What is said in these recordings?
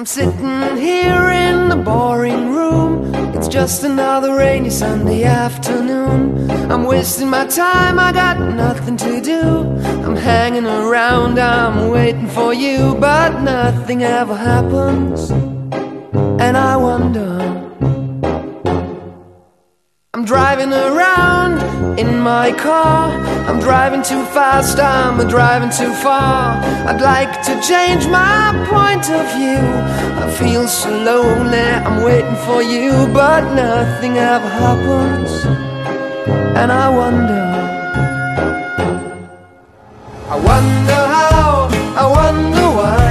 I'm sitting here in the boring room. It's just another rainy Sunday afternoon. I'm wasting my time, I got nothing to do. I'm hanging around, I'm waiting for you, but nothing ever happens, and I wonder. I'm driving around in my car. I'm driving too fast, I'm driving too far. I'd like to change my point of view. I feel so lonely, I'm waiting for you, but nothing ever happens, and I wonder. I wonder how, I wonder why.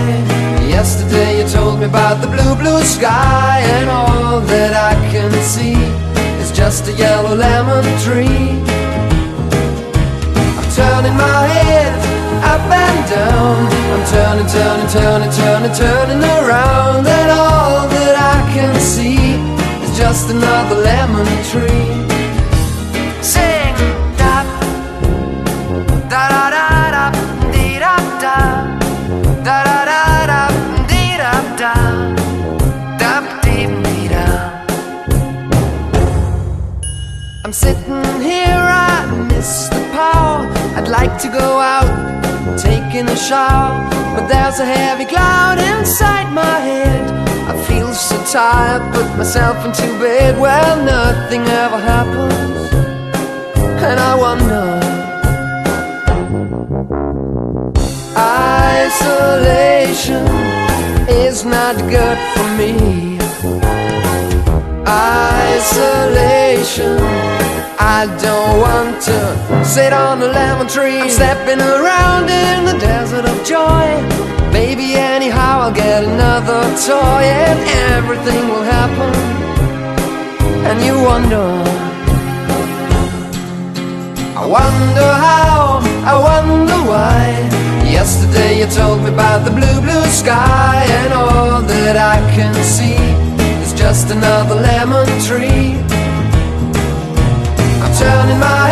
Yesterday you told me about the blue, blue sky, and all that I can see is just a yellow lemon tree. I'm turning my head up and down. I'm turning, turning, turning, turning, turning around, and all that I can see is just another lemon tree. Sing da da da da da dee da da da da da da dee da da da dee dee da. I'm sitting here, I miss the power. I'd like to go out, taking a shower, but there's a heavy cloud inside my head. I feel so tired, put myself into bed. Well, nothing ever happens, and I wonder. Isolation is not good for me. Isolation, I don't want to sit on a lemon tree. I'm stepping around in the desert of joy. Maybe anyhow I'll get another toy, and everything will happen, and you wonder. I wonder how, I wonder why. Yesterday you told me about the blue, blue sky, and all that I can see is just another lemon tree. I'm turning my